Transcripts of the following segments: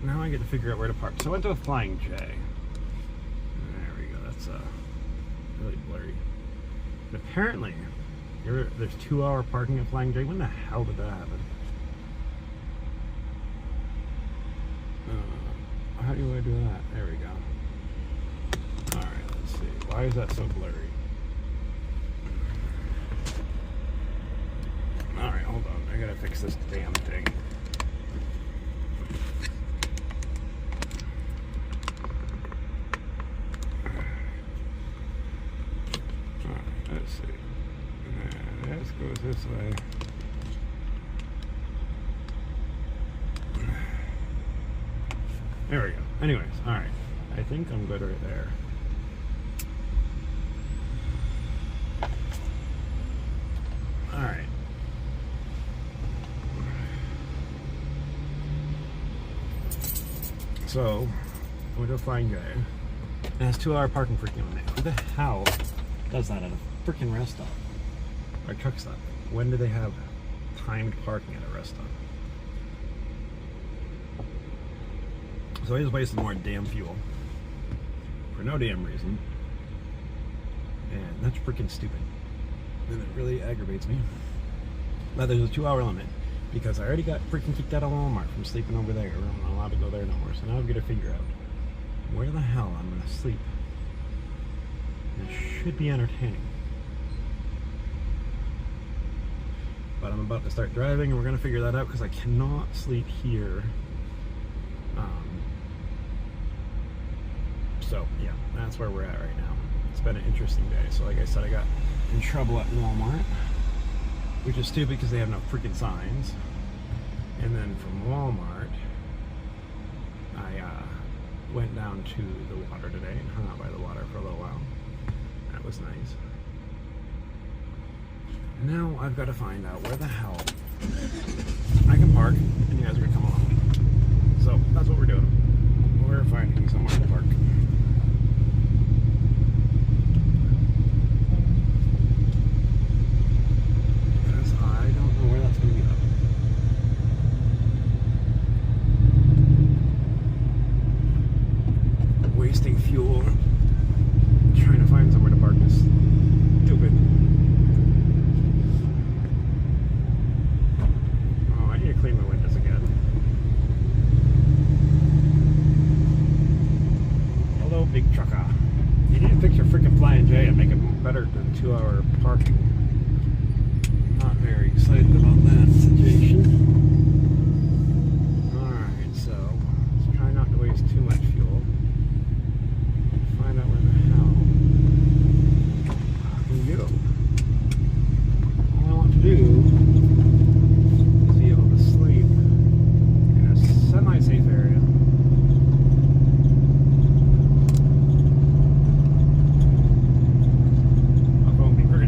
now I get to figure out where to park. So I went to a Flying J. There we go. That's really blurry. But apparently, there's 2-hour parking at Flying J. When the hell did that happen? How do I do that? There we go. Alright, let's see. Why is that so blurry? Alright, hold on. I gotta fix this damn thing. Alright, let's see. This goes this way. There we go. Anyways, alright. I think I'm good right there. Alright. So, I went to a Flying J. It has 2-hour parking freaking on it. Who the hell does that at a freaking rest stop? Or truck stop? When do they have timed parking at a rest stop? So I just wasted more damn fuel for no damn reason, and that's freaking stupid, and it really aggravates me. Now there's a 2-hour limit because I already got freaking kicked out of Walmart from sleeping over there. I'm not allowed to go there no more, so now I've got to figure out where the hell I'm going to sleep. And it should be entertaining. But I'm about to start driving, and we're going to figure that out because I cannot sleep here. So, yeah, that's where we're at right now. It's been an interesting day. So, like I said, I got in trouble at Walmart, which is stupid because they have no freaking signs. And then from Walmart, I went down to the water today and hung out by the water for a little while. That was nice. And now I've got to find out where the hell I can park, and you guys are going to come along. So, that's what we're doing. We're finding somewhere to park. Wasting fuel trying to find somewhere to park is stupid. Oh, I need to clean my windows again. Hello, big trucker. You need to fix your freaking Flying J and make it better than 2-hour parking. Not very excited about that situation. Alright, so let's try not to waste too much fuel. Find out where the hell I can go. All I want to do is be able to sleep in a semi-safe area. My phone be pretty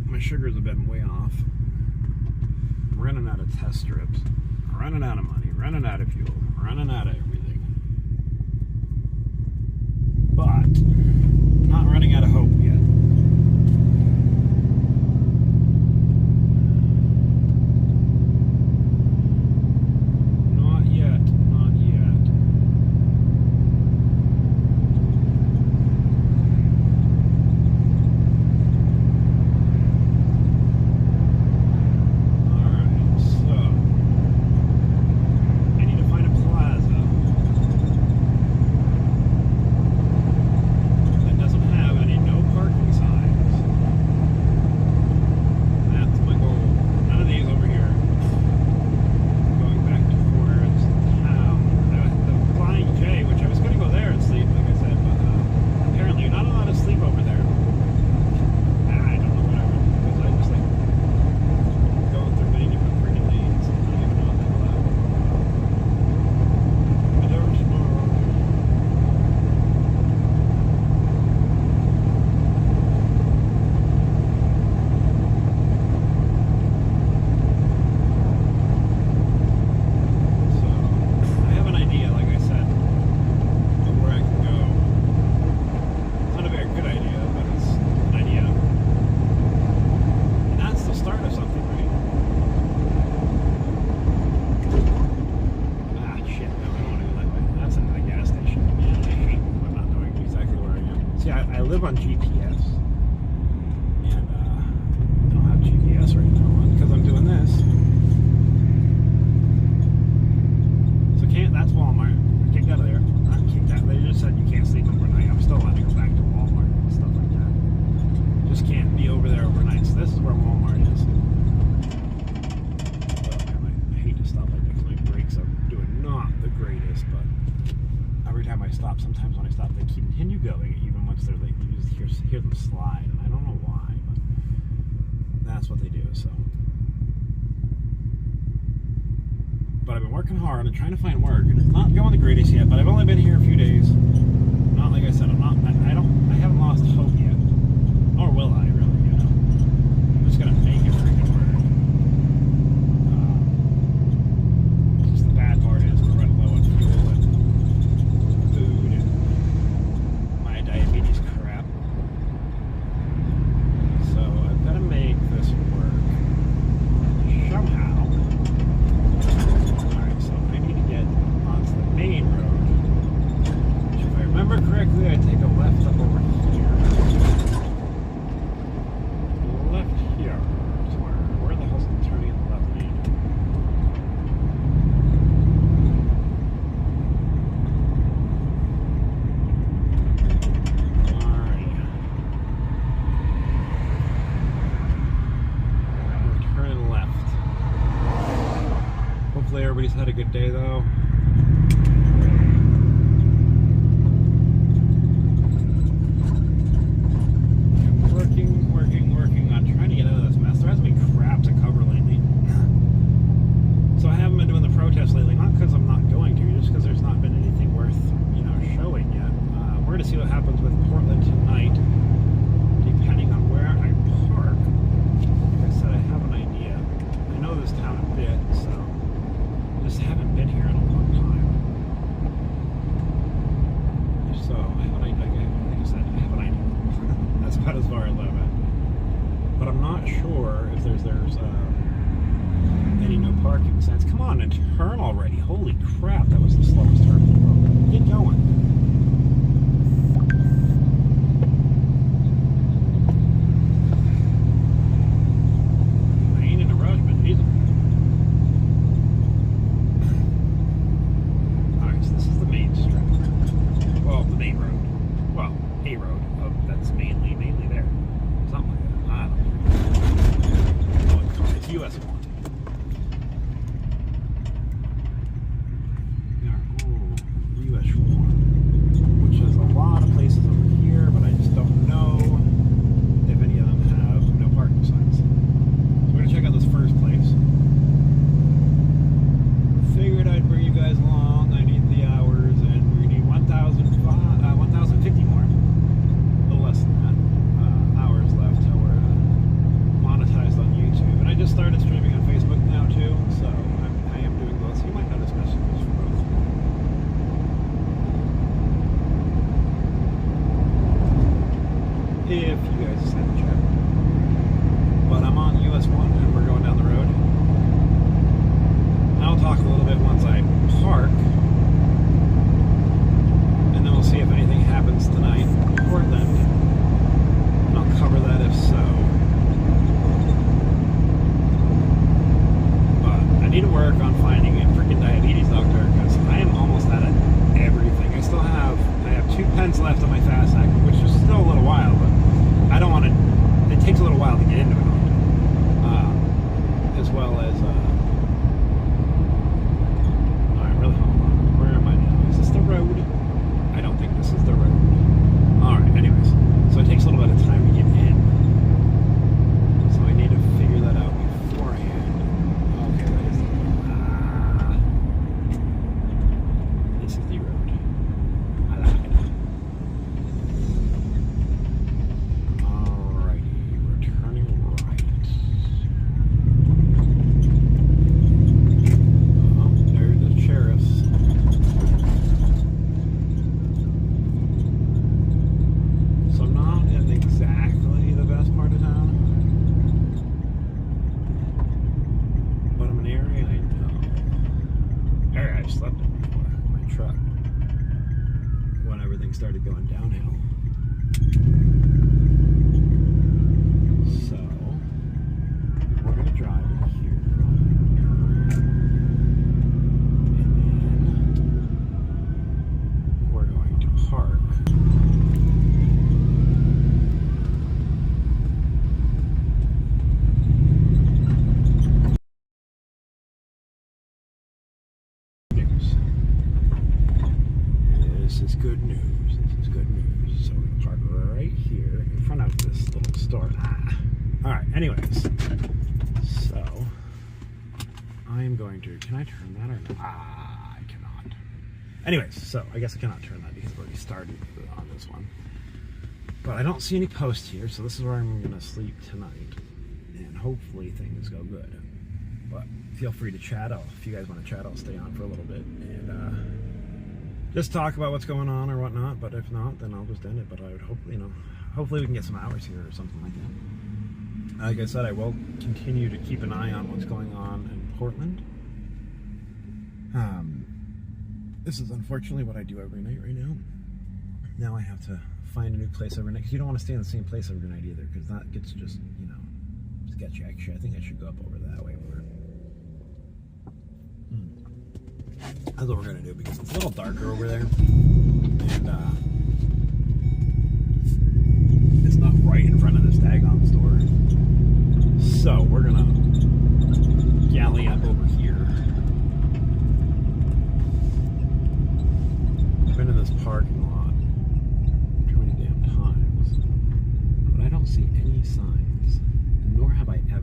my sugars have been way off. I'm running out of test strips. I'm running out of money. Running out of fuel. Running out of everything. But not running out of hope yet. Not yet. Not yet. Alright, so I need to find a plaza that doesn't have any no parking signs. That's my goal. None of these over here. Going back towards town. The Flying J, which I was going to go there and sleep, like I said, but apparently you're not allowed to sleep over there. I don't know, whatever. Because I just like going through many different freaking lanes. I don't even know what they're allowed. I don't know. So, I have an idea, like I said, of where I can go. It's not a very good idea, but it's an idea. And that's the start of something, right? Ah, shit, no, I don't want to go that way. That's another gas station. Man, I hate when I'm not knowing exactly where I am. See, I live on GPS. And, I don't have GPS right now because I'm doing this. So that's Walmart. I kicked out of there. Not kicked out. They just said you can't sleep overnight. I'm still allowed to go back to Walmart and stuff like that. Just can't be over there overnight. So this is where Walmart is. Oh, man, I hate to stop like that because my brakes are doing not the greatest, but every time I stop, sometimes when I stop, they continue going, even once they're like, you just hear them slide, and I don't know why, but that's what they do, so. But I've been working hard and trying to find work, and it's not going the greatest yet, but I've only been here a few days. Not like I said, I haven't lost hope yet. Nor will I, really, you know. I'm just gonna make it freaking work. Just the bad part is we're running low on fuel and food and my diabetes crap. So I've gotta make this work somehow. Alright, so I need to get onto the main road. Which, if I remember correctly, I take a left up over here. Left here somewhere. Where the hell's the turning in the left lane? Alright. We're turning left. Hopefully everybody's had a good day though. Working on trying to get out of this mess. There hasn't been crap to cover lately. So I haven't been doing the protests lately, not because I'm not going to, just because there's not been anything worth, showing yet. We're going to see what happens with Portland tonight, depending on where I park. Like I said, I have an idea. I know this town a bit, so I just haven't been here in a long time. So I have an idea. Like I said, I have an idea. That's about as far as I've been. But I'm not sure if there's any no parking signs. Come on and turn already. Holy crap, that was the slowest turn in the world. Get going. I ain't in a rush, but Jesus. Alright, so this is the main strip. Well, the main road. Well, a road that's mainly there. Something like that. I don't know. It's US 1. Yeah, ooh, US 1. Anyways, so I'm going to, can I turn that or not? I cannot. Anyways, so I guess I cannot turn that because I've already started on this one. But I don't see any posts here, so this is where I'm going to sleep tonight. And hopefully things go good. But feel free to chat. If you guys want to chat, I'll stay on for a little bit and just talk about what's going on or whatnot. But if not, then I'll just end it. But I would hope, hopefully we can get some hours here or something like that. Like I said, I will continue to keep an eye on what's going on in Portland. This is unfortunately what I do every night right now. Now I have to find a new place every night because you don't want to stay in the same place every night either, because that gets just, sketchy. Actually, I think I should go up over that way more. That's what we're gonna do because it's a little darker over there, and it's not right in front of this daggone store. So we're gonna galley up over here. I've been in this parking lot too many damn times, but I don't see any signs, nor have I ever.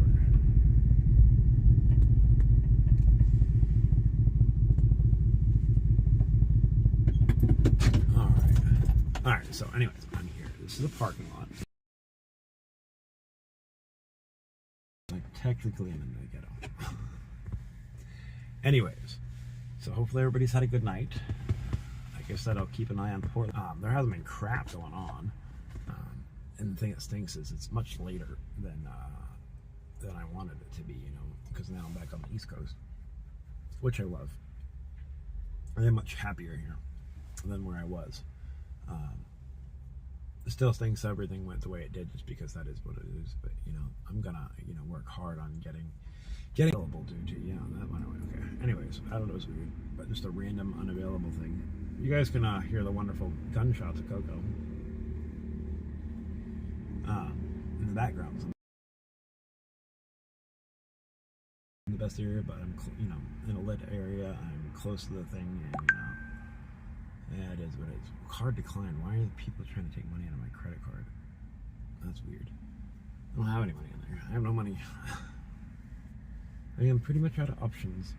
Alright, so anyways, I'm here. This is a parking lot. Like, technically I'm in the ghetto. Anyways, so hopefully everybody's had a good night. Like I said, I'll keep an eye on Portland. There hasn't been crap going on. And the thing that stinks is it's much later than I wanted it to be, because now I'm back on the East Coast, which I love. I am much happier here than where I was. Still thinks everything went the way it did just because that is what it is, but I'm gonna work hard on getting available due to that went away. Okay, anyways, I don't know, it's weird, but just a random unavailable thing. You guys can hear the wonderful gunshots of Coco in the background. In the best area, but I'm in a lit area. I'm close to the thing, and yeah, it is what it is. Card decline. Why are the people trying to take money out of my credit card? That's weird. I don't have any money in there. I have no money. I am pretty much out of options.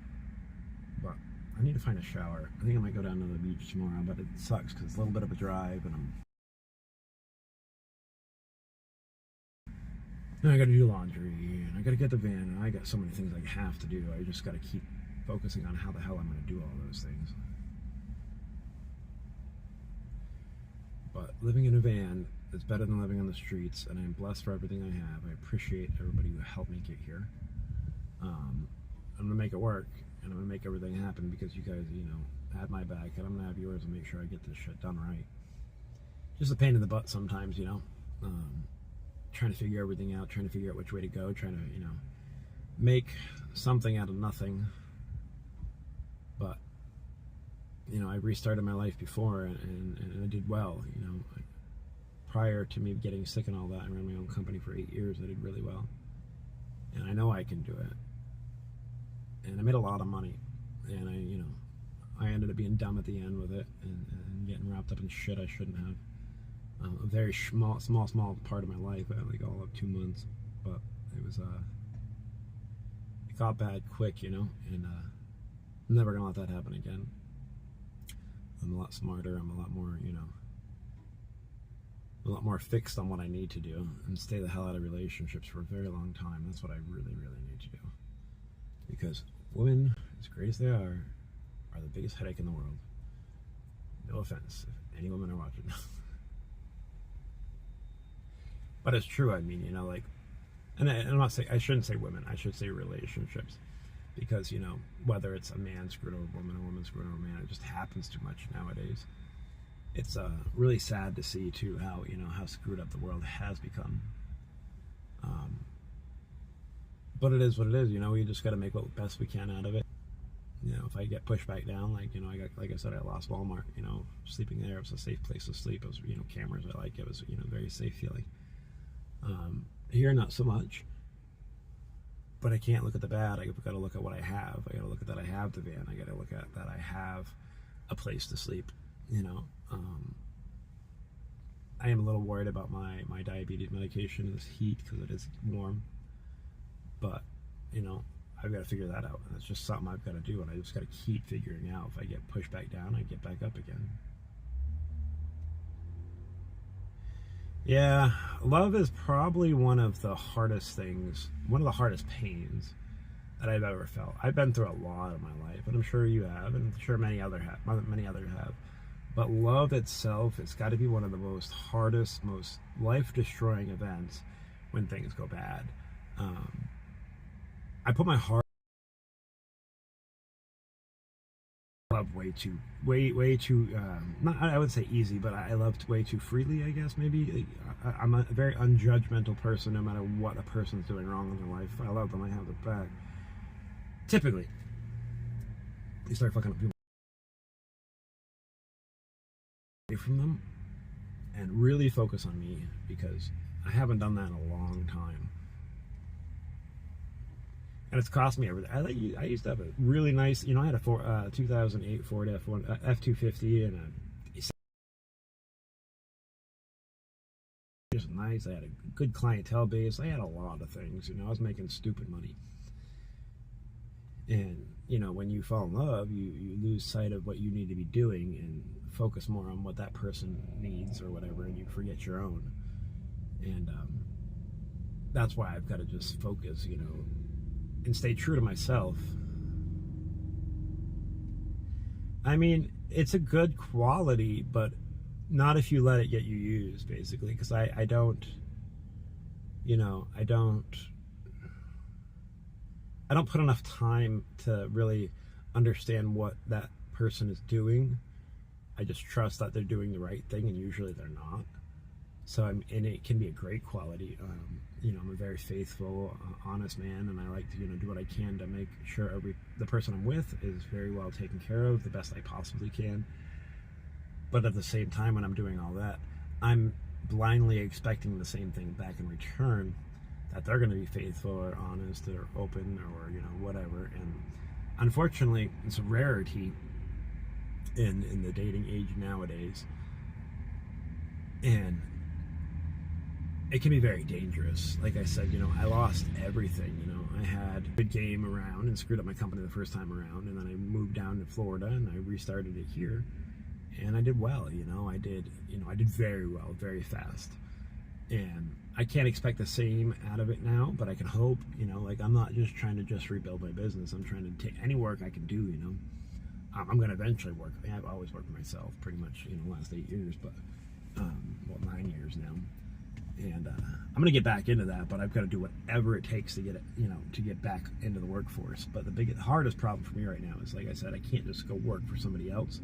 But I need to find a shower. I think I might go down to the beach tomorrow, but it sucks because it's a little bit of a drive, and I gotta do laundry, and I gotta get the van, and I got so many things I have to do. I just gotta keep focusing on how the hell I'm gonna do all those things. But living in a van is better than living on the streets, and I'm blessed for everything I have. I appreciate everybody who helped me get here. I'm gonna make it work, and I'm gonna make everything happen because you guys, had my back, and I'm gonna have yours and make sure I get this shit done right. Just a pain in the butt sometimes, trying to figure everything out, trying to figure out which way to go, trying to, make something out of nothing. But I restarted my life before, and I did well. Prior to me getting sick and all that, I ran my own company for 8 years. I did really well, and I know I can do it. And I made a lot of money, and I ended up being dumb at the end with it, and getting wrapped up in shit I shouldn't have. A very small part of my life, like all of 2 months, but it was it got bad quick, and I'm never gonna let that happen again. I'm a lot smarter. I'm a lot more, a lot more fixed on what I need to do and stay the hell out of relationships for a very long time. That's what I really, really need to do. Because women, as great as they are the biggest headache in the world. No offense, if any women are watching. But it's true. I mean, and I'm not saying, I shouldn't say women. I should say relationships. Because, whether it's a man screwing over a woman screwing over a man, it just happens too much nowadays. It's really sad to see, too, how, how screwed up the world has become. But it is what it is, we just got to make what best we can out of it. If I get pushed back down, like I said, I lost Walmart, sleeping there. It was a safe place to sleep. It was, cameras I like. It was, very safe feeling. Here, not so much. But I can't look at the bad. I got to look at what I have. I got to look at that I have the van. I got to look at that I have a place to sleep. I am a little worried about my diabetes medication, this heat, because it is warm. But, you know, I've got to figure that out. And it's just something I've got to do, and I just got to keep figuring out. If I get pushed back down, I get back up again. Yeah, love is probably one of the hardest things, one of the hardest pains that I've ever felt. I've been through a lot of my life, and I'm sure you have, and I'm sure many others have. But love itself, it's got to be one of the most hardest, most life-destroying events when things go bad. I put my heart love way too not, I would say easy, but I loved way too freely, I guess. Maybe I'm a very unjudgmental person. No matter what a person's doing wrong in their life, if I love them, I have their back. Typically, you start fucking up people away from them and really focus on me, because I haven't done that in a long time. And it's cost me everything. I used to have a really nice, you know, I had a 2008 Ford F250, and it was nice. I had a good clientele base. I had a lot of things, you know. I was making stupid money. And, you know, when you fall in love, you lose sight of what you need to be doing and focus more on what that person needs or whatever, and you forget your own. And that's why I've got to just focus, you know, and stay true to myself. I mean, it's a good quality, but not if you let it get you used, basically. Because I don't, you know, I don't put enough time to really understand what that person is doing. I just trust that they're doing the right thing, and usually they're not. So and it can be a great quality. You know, I'm a very faithful, honest man, and I like to, you know, do what I can to make sure the person I'm with is very well taken care of, the best I possibly can. But at the same time, when I'm doing all that, I'm blindly expecting the same thing back in return, that they're going to be faithful or honest or open or, you know, whatever. And unfortunately, it's a rarity in the dating age nowadays. And it can be very dangerous. Like I said, you know, I lost everything. You know, I had a good game around and screwed up my company the first time around, and then I moved down to Florida and I restarted it here, and I did well. You know, I did very well, very fast. And I can't expect the same out of it now, but I can hope. You know, like, I'm not just trying to just rebuild my business. I'm trying to take any work I can do. You know, I'm going to eventually work. I mean, I've always worked for myself, pretty much. You know, the last 8 years, but well, 9 years now. And I'm going to get back into that, but I've got to do whatever it takes to get it, you know, to get back into the workforce. But the hardest problem for me right now is, like I said, I can't just go work for somebody else.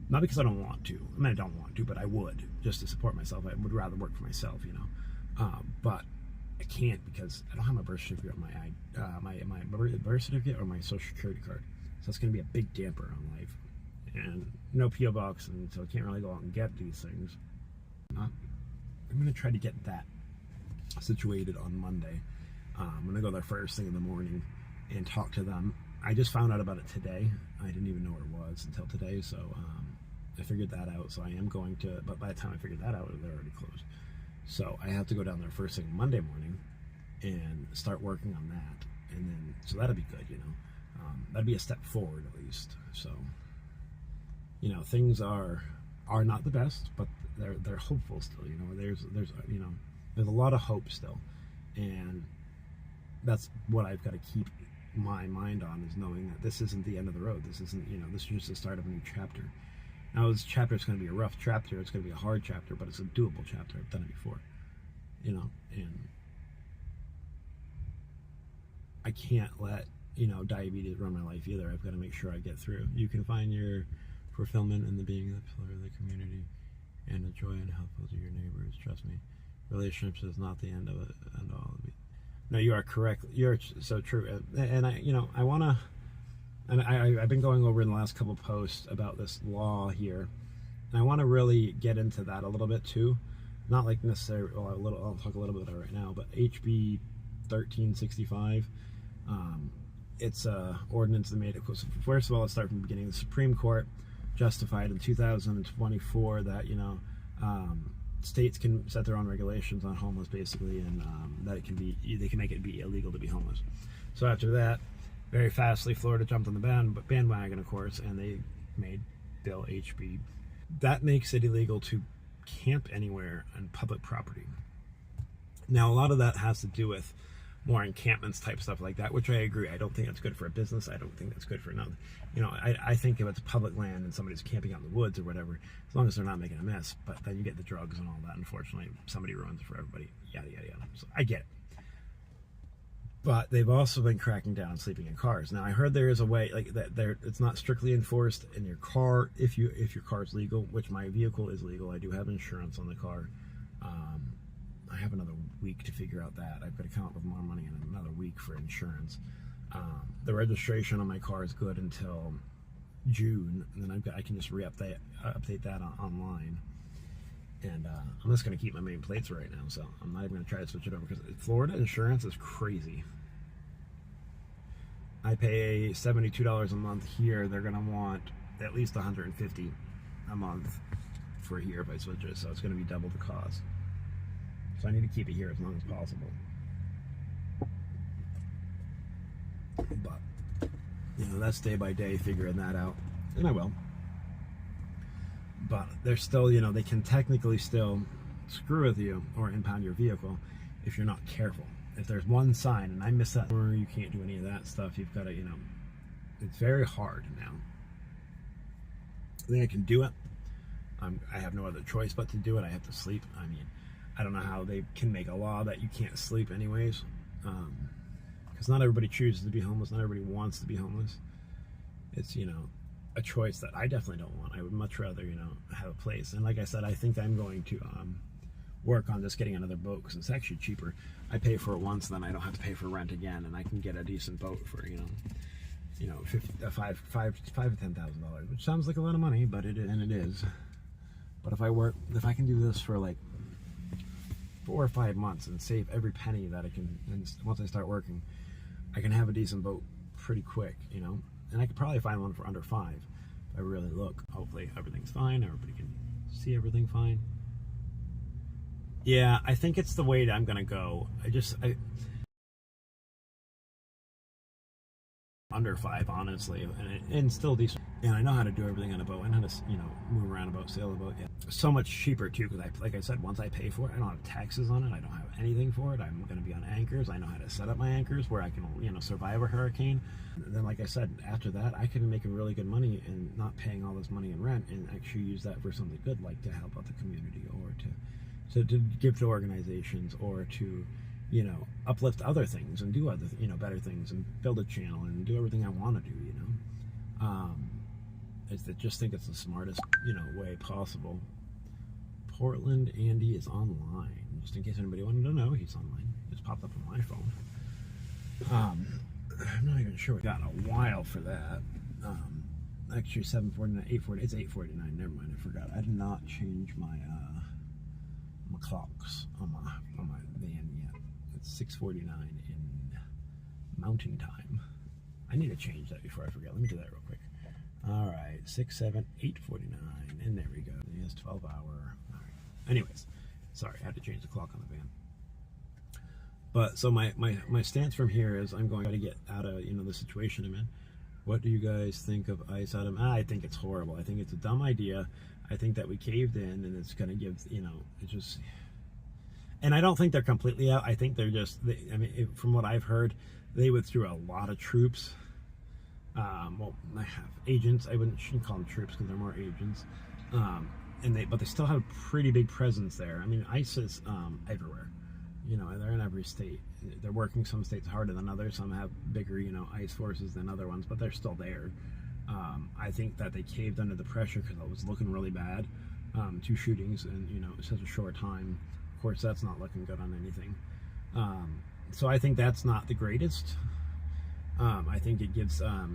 Not because I don't want to. I mean, I don't want to, but I would, just to support myself. I would rather work for myself, you know. But I can't, because I don't have my birth certificate or my birth certificate or my social security card. So it's going to be a big damper on life. And no P.O. box, and so I can't really go out and get these things. I'm going to try to get that situated on Monday. I'm going to go there first thing in the morning and talk to them. I just found out about it today. I didn't even know what it was until today, so I figured that out. So I am going to, but by the time I figured that out, they're already closed. So I have to go down there first thing Monday morning and start working on that. And then, so that'll be good, you know. That'd be a step forward at least. So, you know, things are not the best, but they're hopeful still. You know, there's you know, there's a lot of hope still, and that's what I've got to keep my mind on, is knowing that this isn't the end of the road. This isn't, you know, this is just the start of a new chapter. Now, this chapter is going to be a rough chapter. It's going to be a hard chapter, but it's a doable chapter. I've done it before, you know, and I can't let, you know, diabetes run my life either. I've got to make sure I get through. You can find your fulfillment in the being the pillar of the community and the joy and helpful to your neighbors. Trust me, relationships is not the end of it and all of it. No, you are correct. You're so true. And I, you know, I want to, and I've been going over in the last couple posts about this law here, and I want to really get into that a little bit too. Not like necessarily, well, I'll talk a little bit about it right now, but HB 1365, it's a ordinance that made it, first of all, let's start from the beginning. The Supreme Court justified in 2024 that, you know, states can set their own regulations on homeless, basically, and that they can make it be illegal to be homeless. So after that, very fastly, Florida jumped on the bandwagon, of course, and they made Bill HB. That makes it illegal to camp anywhere on public property. Now, a lot of that has to do with more encampments type stuff like that, which I agree. I don't think that's good for a business. I don't think that's good for another. I think if it's public land and somebody's camping out in the woods or whatever, as long as they're not making a mess, but then you get the drugs and all that. Unfortunately, somebody ruins it for everybody. Yada, yada, yada. So I get it. But they've also been cracking down on sleeping in cars. Now, I heard there is a way, like that, it's not strictly enforced in your car if your car is legal, which my vehicle is legal. I do have insurance on the car. I have another week to figure out that. I've got to come up with more money in another week for insurance. The registration on my car is good until June, and then I can just update that online. And I'm just going to keep my main plates right now, so I'm not even going to try to switch it over because Florida insurance is crazy. I pay $72 a month here. They're going to want at least $150 a month for here if I switch it, so it's going to be double the cost. So I need to keep it here as long as possible. But, that's day by day figuring that out. And I will. But they're still, they can technically still screw with you or impound your vehicle if you're not careful. If there's one sign, and I miss that, or you can't do any of that stuff, you've got to, it's very hard now. I think I can do it. I have no other choice but to do it. I have to sleep. I mean, I don't know how they can make a law that you can't sleep anyways. Because not everybody chooses to be homeless. Not everybody wants to be homeless. It's, a choice that I definitely don't want. I would much rather, have a place. And like I said, I think I'm going to work on just getting another boat because it's actually cheaper. I pay for it once, then I don't have to pay for rent again, and I can get a decent boat for, $5,000 to $10,000, which sounds like a lot of money, but it is. But if I can do this for like 4 or 5 months and save every penny that I can, and once I start working, I can have a decent boat pretty quick, and I could probably find one for under 5 if I really look. Hopefully everything's fine, everybody can see everything fine. Yeah, I think it's the way that I'm gonna go. Under 5, honestly, and still decent. And I know how to do everything on a boat. I know how to, move around a boat, sail a boat. Yeah, so much cheaper too, because like I said, once I pay for it, I don't have taxes on it. I don't have anything for it. I'm going to be on anchors. I know how to set up my anchors where I can, survive a hurricane. And then, like I said, after that, I can make really good money and not paying all this money in rent, and actually use that for something good, like to help out the community, or to give to organizations, or to uplift other things and do other, better things, and build a channel and do everything I want to do, I just think it's the smartest, way possible. Portland Andy is online. Just in case anybody wanted to know, he's online. It just popped up on my phone. I'm not even sure we got in a while for that. Actually, 7:49, 8:40. It's 8:49. Never mind. I forgot. I did not change my clocks on my van yet. It's 6:49 in Mountain Time. I need to change that before I forget. Let me do that real quick. All right, 6, 7, 8:49, and there we go. Yes, 12-hour. All right. Anyways, sorry, I had to change the clock on the van. But so my stance from here is I'm going to get out of the situation I'm in. What do you guys think of ICE out of? I think it's horrible. I think it's a dumb idea. I think that we caved in, and it's going to give it's just. And I don't think they're completely out. I think they're just. From what I've heard, they withdrew a lot of troops. Well, I have agents. Shouldn't call them troops because they're more agents. But they still have a pretty big presence there. I mean, ICE is everywhere. They're in every state. They're working some states harder than others. Some have bigger, ICE forces than other ones, but they're still there. I think that they caved under the pressure because it was looking really bad. 2 shootings in such a short time. Of course, that's not looking good on anything. So I think that's not the greatest. I think it gives a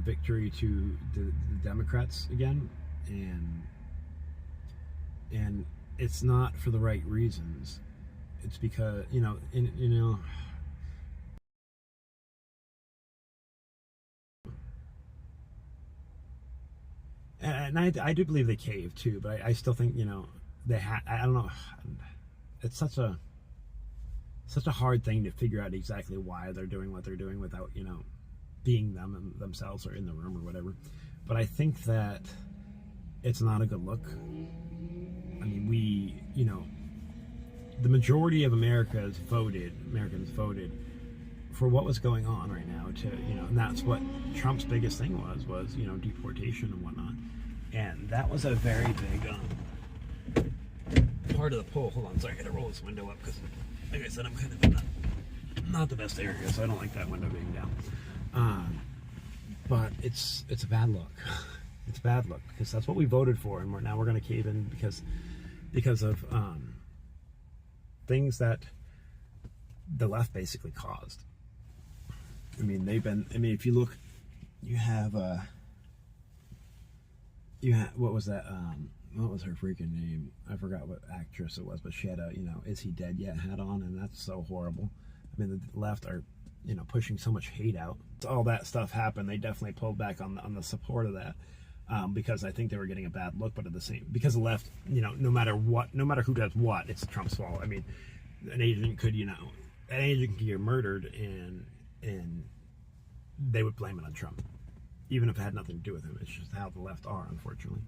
victory to the Democrats again, and it's not for the right reasons. It's because and I do believe they caved too, but I still think I don't know, it's such a hard thing to figure out exactly why they're doing what they're doing without, being them and themselves or in the room or whatever. But I think that it's not a good look. I mean, the majority of Americans voted for what was going on right now and that's what Trump's biggest thing was, deportation and whatnot. And that was a very big part of the poll. Hold on, sorry, I gotta roll this window up because, like I said, I'm kind of in not the best area, so I don't like that window being down. But it's a bad look. It's a bad look because that's what we voted for, and now we're going to cave in because of things that the left basically caused. I mean, if you look, you have what was that? What was her freaking name? I forgot what actress it was, but she had a, is he dead yet hat on, and that's so horrible. I mean, the left are, pushing so much hate out. All that stuff happened. They definitely pulled back on the support of that because I think they were getting a bad look. But at the same, because the left, no matter who does what, it's Trump's fault. I mean, an agent could get murdered, and they would blame it on Trump, even if it had nothing to do with him. It's just how the left are, unfortunately.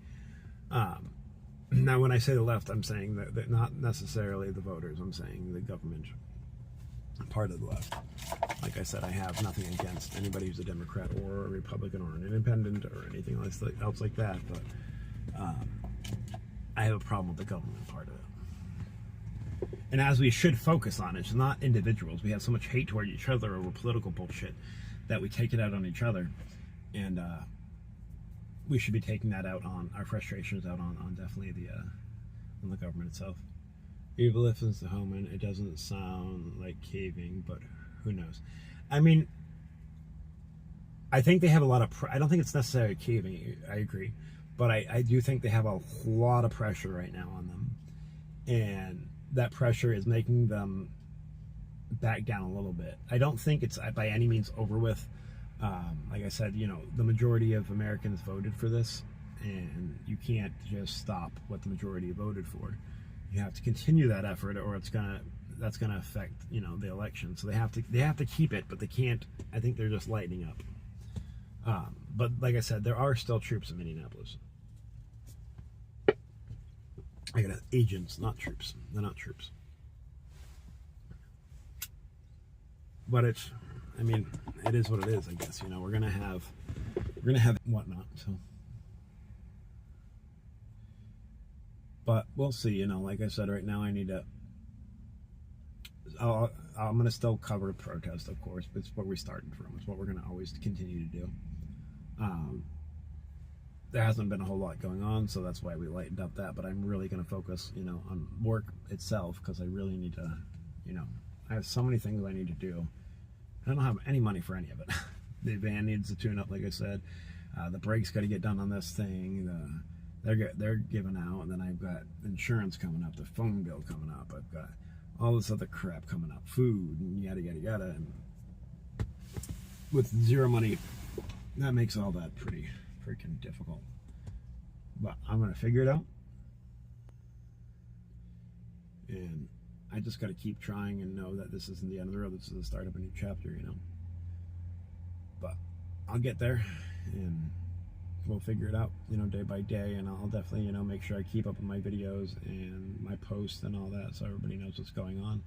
Now, when I say the left, I'm saying that not necessarily the voters. I'm saying the government part of the left. Like I said, I have nothing against anybody who's a Democrat or a Republican or an independent or anything else like that, but I have a problem with the government part of it. And as we should focus on, it's not individuals. We have so much hate toward each other over political bullshit that we take it out on each other, and we should be taking that out on our frustrations out on definitely the government itself. Evil listens to Homan. It doesn't sound like caving, but who knows? I mean, I think they have a lot of. I don't think it's necessarily caving. I agree, but I do think they have a lot of pressure right now on them, and that pressure is making them back down a little bit. I don't think it's by any means over with. Like I said, the majority of Americans voted for this, and you can't just stop what the majority voted for. You have to continue that effort, or that's gonna affect the election. So they have to keep it, but they can't. I think they're just lightening up. But like I said, there are still troops in Minneapolis. I got agents, not troops. They're not troops. But it is what it is. I guess we're gonna have whatnot. So. But we'll see, like I said, right now I need to, I'm going to still cover the protest, of course, but it's what we started from. It's what we're going to always continue to do. There hasn't been a whole lot going on, so that's why we lightened up that, but I'm really going to focus, on work itself, because I really need to, I have so many things I need to do. I don't have any money for any of it. The van needs to tune up, like I said. The brakes got to get done on this thing. They're giving out, and then I've got insurance coming up, the phone bill coming up, I've got all this other crap coming up, food, and yada yada yada, and with zero money, that makes all that pretty freaking difficult. But I'm gonna figure it out, and I just gotta keep trying and know that this isn't the end of the road. This is the start of a new chapter, But I'll get there, and we'll figure it out, day by day, and I'll definitely, make sure I keep up with my videos and my posts and all that, so everybody knows what's going on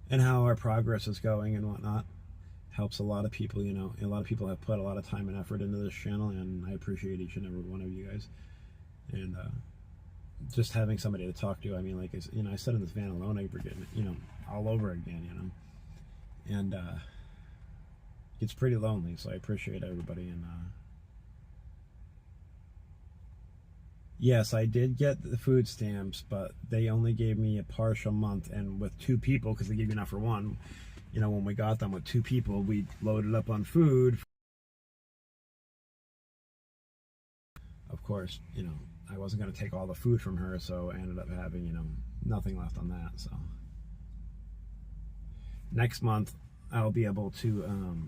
and how our progress is going and whatnot. Helps a lot of people, a lot of people have put a lot of time and effort into this channel, and I appreciate each and every one of you guys. And just having somebody to talk to, like I sit in this van alone, I forget, all over again, and it's pretty lonely, so I appreciate everybody. And yes, I did get the food stamps, but they only gave me a partial month, and with 2 people, because they gave you enough for one, when we got them with 2 people, we loaded up on food. Of course, I wasn't going to take all the food from her, so I ended up having, nothing left on that. So next month, I'll be able to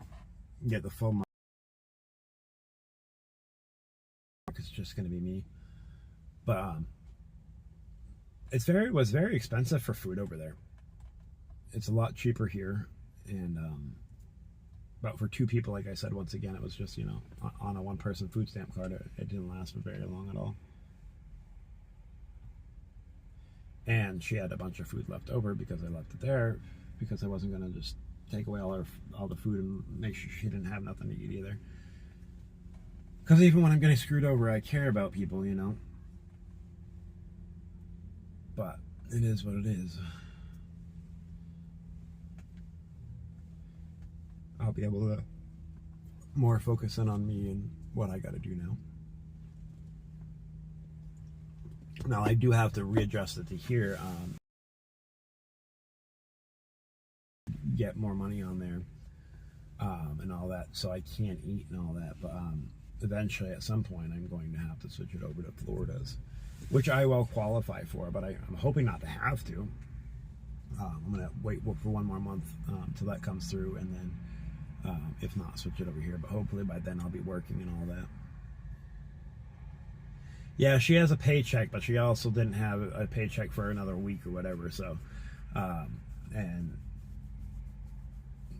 get the full month. It's just going to be me. But was very expensive for food over there. It's a lot cheaper here, and but for 2 people, like I said, once again, it was just, you know, on a 1-person food stamp card. It didn't last for very long at all. And she had a bunch of food left over because I left it there, because I wasn't going to just take away all the food and make sure she didn't have nothing to eat either. Because even when I'm getting screwed over, I care about people, you know. But it is what it is. I'll be able to more focus in on me and what I got to do now. Now, I do have to readjust it to here, get more money on there, and all that, so I can't eat and all that. But eventually, at some point, I'm going to have to switch it over to Florida's, which I will qualify for, but I'm hoping not to have to. I'm going to wait for 1 more month till that comes through, and then if not, switch it over here. But hopefully by then I'll be working and all that. Yeah, she has a paycheck, but she also didn't have a paycheck for another week or whatever. So, and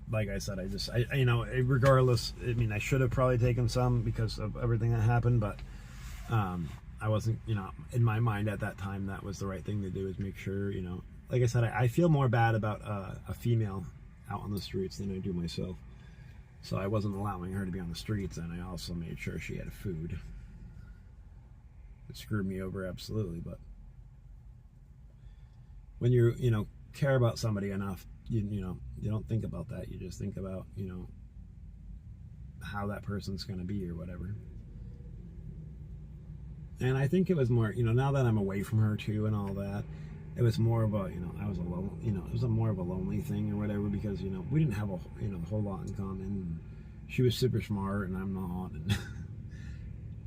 like I said, I you know, regardless, I mean, I should have probably taken some because of everything that happened, but I wasn't, you know, in my mind at that time, that was the right thing to do, is make sure, you know, like I said, I feel more bad about a female out on the streets than I do myself. So I wasn't allowing her to be on the streets, and I also made sure she had food. It screwed me over, absolutely, but when you know, care about somebody enough, you know, you don't think about that. You just think about, you know, how that person's going to be or whatever. And I think it was more, you know, now that I'm away from her too and all that, it was more of a, you know, I was alone, you know, it was more of a lonely thing or whatever, because, you know, we didn't have you know, a whole lot in common. And she was super smart and I'm not, and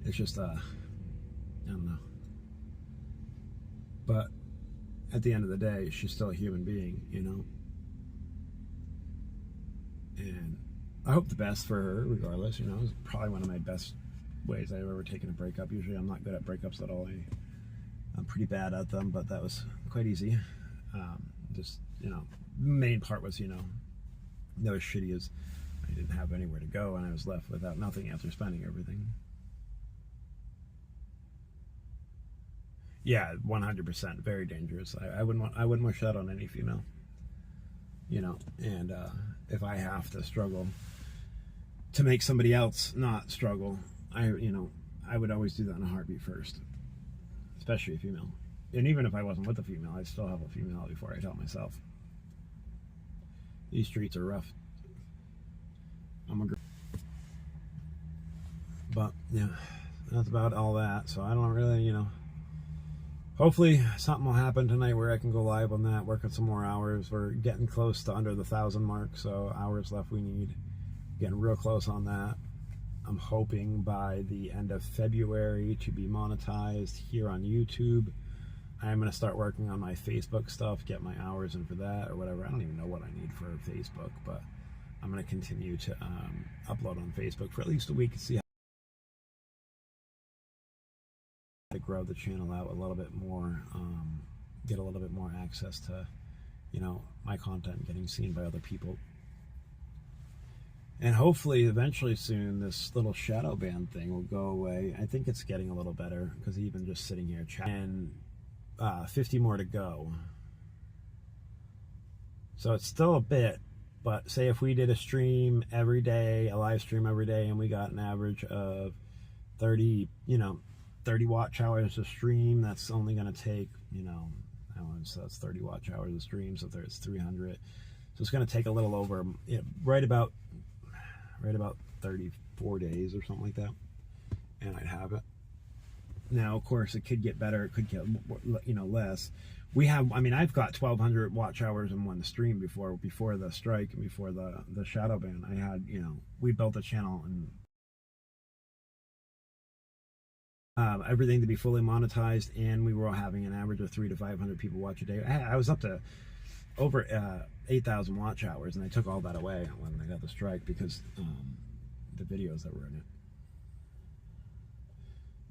it's just, I don't know. But at the end of the day, she's still a human being, you know. And I hope the best for her, regardless. You know, it's probably one of my best ways I've ever taken a breakup. Usually I'm not good at breakups at all. I'm pretty bad at them, but that was quite easy. Just, you know, the main part was, you know, that was shitty as I didn't have anywhere to go and I was left without nothing after spending everything. Yeah, 100%, very dangerous. I wouldn't wish that on any female. You know, and if I have to struggle to make somebody else not struggle, I would always do that in a heartbeat first, especially a female. And even if I wasn't with a female, I'd still have a female before I tell myself. These streets are rough. But yeah, that's about all that. So I don't really, you know. Hopefully something will happen tonight where I can go live on that, working some more hours. We're getting close to under the 1,000 mark, so hours left we need. Getting real close on that. I'm hoping by the end of February to be monetized here on YouTube. I'm going to start working on my Facebook stuff, get my hours in for that or whatever. I don't even know what I need for Facebook, but I'm going to continue to upload on Facebook for at least a week and see how to grow the channel out a little bit more, get a little bit more access to, you know, my content getting seen by other people. And hopefully eventually soon this little shadow ban thing will go away. I think it's getting a little better because even just sitting here chatting, 50 more to go. So it's still a bit, but say if we did a stream every day, a live stream every day, and we got an average of 30 watch hours a stream, that's only going to take, you know, so that's 30 watch hours a stream, so there's 300. So it's going to take a little over, you know, right about 34 days or something like that, and I'd have it. Now, of course, it could get better, it could get, you know, less. We have, I mean, I've got 1,200 watch hours in one stream before the strike and before the shadow ban. I had, you know, we built a channel and everything to be fully monetized, and we were having an average of 300 to 500 people watch a day. I was up to over 8,000 watch hours, and I took all that away when I got the strike because the videos that were in it.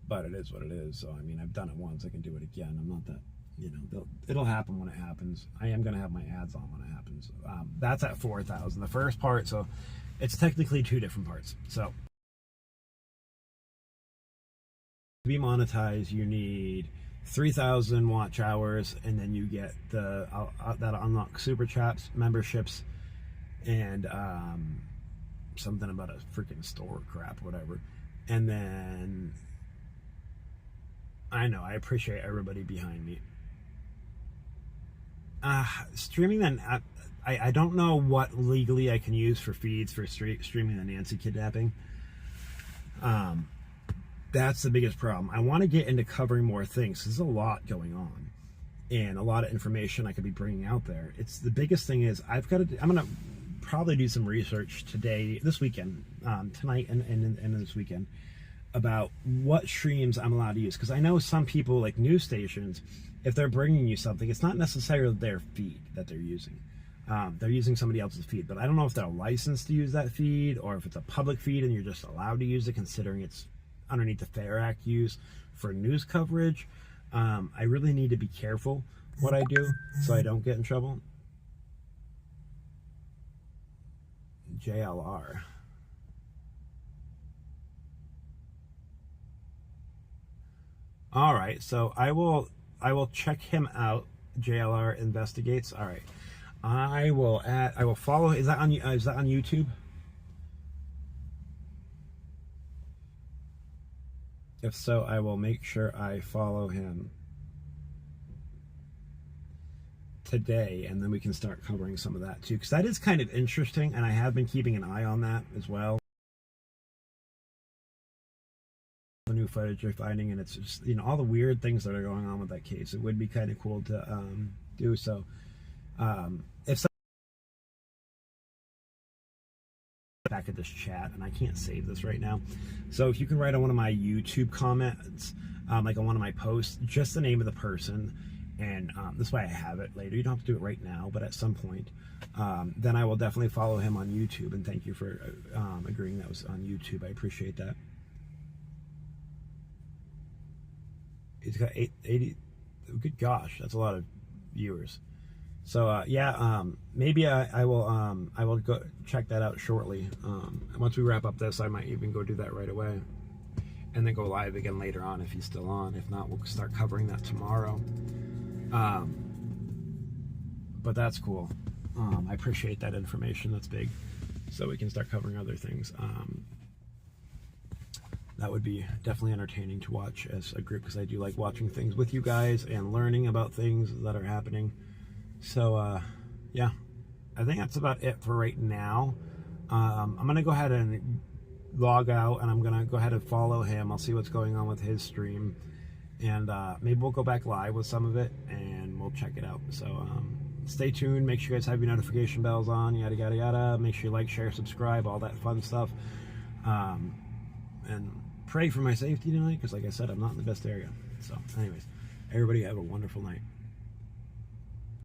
But it is what it is. So I mean, I've done it once, I can do it again. I'm not that, you know, it'll happen when it happens. I am going to have my ads on when it happens. That's at 4,000. The first part, so it's technically 2 different parts. So to be monetized, you need 3,000 watch hours, and then you get the that unlock super chats, memberships, and something about a freaking store crap, whatever. And then I know I appreciate everybody behind me. Streaming then, I don't know what legally I can use for feeds for streaming the Nancy kidnapping. That's the biggest problem. I want to get into covering more things. There's a lot going on and a lot of information I could be bringing out there. It's the biggest thing is I'm going to probably do some research this weekend, tonight and this weekend, about what streams I'm allowed to use. Because I know some people, like news stations, if they're bringing you something, it's not necessarily their feed that they're using. They're using somebody else's feed, but I don't know if they're licensed to use that feed or if it's a public feed and you're just allowed to use it, considering it's underneath the Fair Act use for news coverage. I really need to be careful what I do so I don't get in trouble. JLR. All right, so I will check him out. JLR investigates. All right, I will follow. Is that on YouTube? If so, I will make sure I follow him today, and then we can start covering some of that too, because that is kind of interesting, and I have been keeping an eye on that as well. The new footage they're finding, and it's just, you know, all the weird things that are going on with that case. It would be kind of cool to do so. If so, back at this chat, and I can't save this right now, so if you can write on one of my YouTube comments, like on one of my posts, just the name of the person, and this way I have it later. You don't have to do it right now, but at some point, then I will definitely follow him on YouTube. And thank you for agreeing that was on YouTube. I appreciate that. He's got 80. Good gosh, that's a lot of viewers. So yeah, maybe I will go check that out shortly. Once we wrap up this, I might even go do that right away, and then go live again later on if he's still on. If not, we'll start covering that tomorrow. But that's cool. I appreciate that information. That's big, so we can start covering other things. That would be definitely entertaining to watch as a group, because I do like watching things with you guys and learning about things that are happening. So yeah, I think that's about it for right now. I'm gonna go ahead and log out, and I'm gonna go ahead and follow him. I'll see what's going on with his stream, and maybe we'll go back live with some of it and we'll check it out. So stay tuned. Make sure you guys have your notification bells on, yada yada yada. Make sure you like, share, subscribe, all that fun stuff, and pray for my safety tonight, because like I said, I'm not in the best area. So anyways, everybody have a wonderful night.